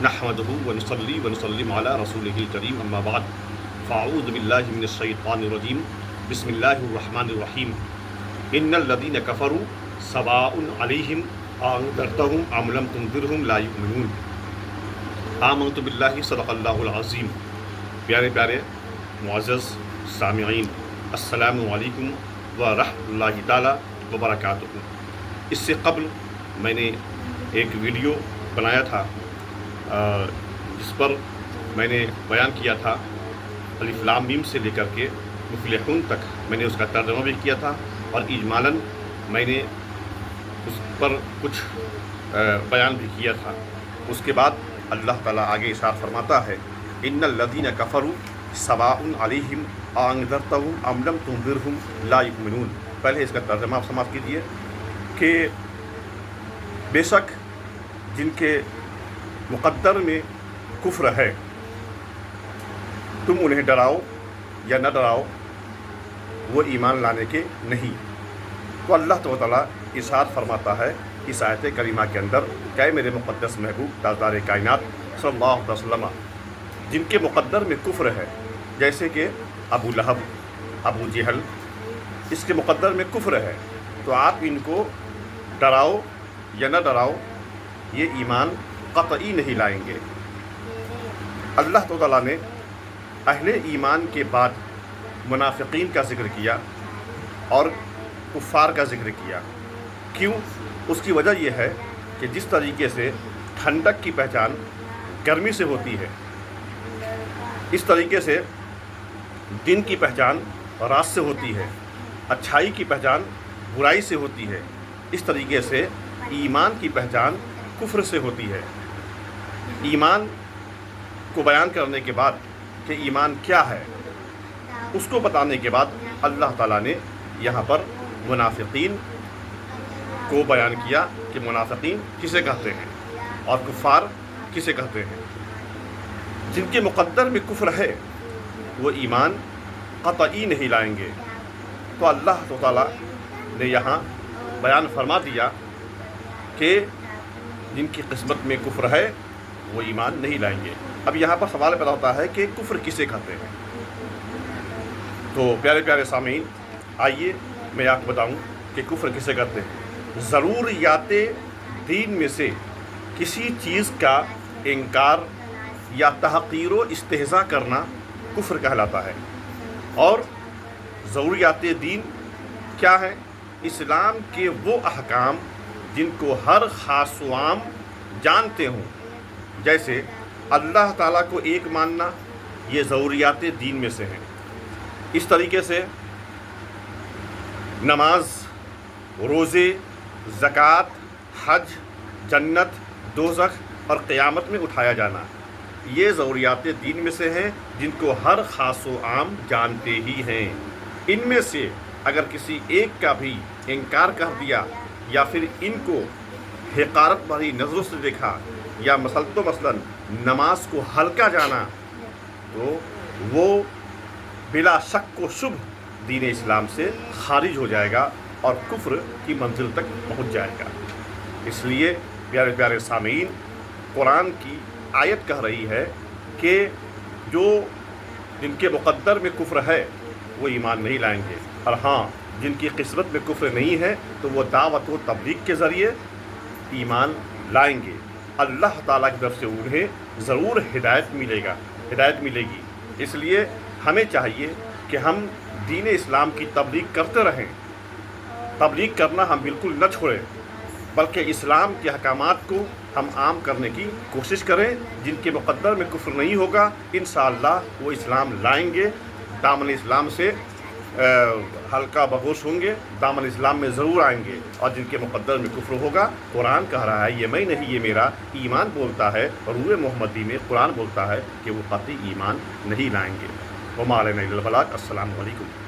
نحمده ونصلي ونسلم على رسوله الكريم اما بعد فاعوذ بالله من الشيطان الرجيم بسم الله الرحمن الرحيم ان الذين كفروا سواء عليهم أنذرتهم أم لم تنذرهم لا يؤمنون آمنت بالله صدق اللہ العظیم۔ پیارے پیارے معزز سامعین، السلام علیکم ورحمۃ اللہ تعالی وبرکاتہ۔ اس سے قبل میں نے ایک ویڈیو بنایا تھا جس پر میں نے بیان کیا تھا الف لام میم سے لے کر کے مفلحون تک، میں نے اس کا ترجمہ بھی کیا تھا اور اجمالاً میں نے اس پر کچھ بیان بھی کیا تھا۔ اس کے بعد اللہ تعالیٰ آگے ارشاد فرماتا ہے ان الذین کفروا سواء علیہم أنذرتهم أم لم تنذرهم لا یؤمنون۔ پہلے اس کا ترجمہ آپ سماعت کیجیے کہ بے شک جن کے مقدر میں کفر ہے تم انہیں ڈراؤ یا نہ ڈراؤ، وہ ایمان لانے کے نہیں۔ تو اللہ تعالیٰ ارشاد فرماتا ہے اس آیت کریمہ کے اندر کہ میرے مقدس محبوب تاجدار کائنات صلی اللہ علیہ وسلم، جن کے مقدر میں کفر ہے جیسے کہ ابو لہب، ابو جہل، اس کے مقدر میں کفر ہے، تو آپ ان کو ڈراؤ یا نہ ڈراؤ، یہ ایمان قطعی نہیں لائیں گے۔ اللہ تعالیٰ نے اہل ایمان کے بعد منافقین کا ذکر کیا اور کفار کا ذکر کیا۔ کیوں؟ اس کی وجہ یہ ہے کہ جس طریقے سے ٹھنڈک کی پہچان گرمی سے ہوتی ہے، اس طریقے سے دن کی پہچان رات سے ہوتی ہے، اچھائی کی پہچان برائی سے ہوتی ہے، اس طریقے سے ایمان کی پہچان کفر سے ہوتی ہے۔ ایمان کو بیان کرنے کے بعد کہ ایمان کیا ہے، اس کو بتانے کے بعد اللہ تعالیٰ نے یہاں پر منافقین کو بیان کیا کہ منافقین کسے کہتے ہیں اور کفار کسے کہتے ہیں۔ جن کے مقدر میں کفر ہے وہ ایمان قطعی نہیں لائیں گے۔ تو اللہ تعالیٰ نے یہاں بیان فرما دیا کہ جن کی قسمت میں کفر ہے وہ ایمان نہیں لائیں گے۔ اب یہاں پر سوال پیدا ہوتا ہے کہ کفر کسے کہتے ہیں؟ تو پیارے پیارے سامعین، آئیے میں آپ کو بتاؤں کہ کفر کسے کہتے ہیں۔ ضروریات دین میں سے کسی چیز کا انکار یا تحقیر و استہزاء کرنا کفر کہلاتا ہے۔ اور ضروریات دین کیا ہیں؟ اسلام کے وہ احکام جن کو ہر خاص و عام جانتے ہوں، جیسے اللہ تعالیٰ کو ایک ماننا، یہ ضروریات دین میں سے ہیں۔ اس طریقے سے نماز، روزے، زکوٰۃ، حج، جنت، دوزخ اور قیامت میں اٹھایا جانا، یہ ضروریات دین میں سے ہیں جن کو ہر خاص و عام جانتے ہی ہیں۔ ان میں سے اگر کسی ایک کا بھی انکار کر دیا یا پھر ان کو حقارت بھری نظروں سے دیکھا یا مثلاً نماز کو ہلکا جانا، تو وہ بلا شک و شبہ دین اسلام سے خارج ہو جائے گا اور کفر کی منزل تک پہنچ جائے گا۔ اس لیے پیارے پیارے سامعین، قرآن کی آیت کہہ رہی ہے کہ جن کے مقدر میں کفر ہے وہ ایمان نہیں لائیں گے، اور ہاں جن کی قسمت میں کفر نہیں ہے تو وہ دعوت و تبلیغ کے ذریعے ایمان لائیں گے۔ اللہ تعالیٰ کی طرف سے انہیں ضرور ہدایت ملے گی۔ اس لیے ہمیں چاہیے کہ ہم دین اسلام کی تبلیغ کرتے رہیں، تبلیغ کرنا ہم بالکل نہ چھوڑیں، بلکہ اسلام کے احکامات کو ہم عام کرنے کی کوشش کریں۔ جن کے مقدر میں کفر نہیں ہوگا انشاءاللہ وہ اسلام لائیں گے، دامن اسلام سے ہلکا بہوش ہوں گے، دامن اسلام میں ضرور آئیں گے۔ اور جن کے مقدر میں کفر ہوگا، قرآن کہہ رہا ہے یہ میں نہیں، یہ میرا ایمان بولتا ہے، اور روح محمدی میں قرآن بولتا ہے کہ وہ قطعی ایمان نہیں لائیں گے۔ وما علینا الا البلاغ۔ السلام علیکم۔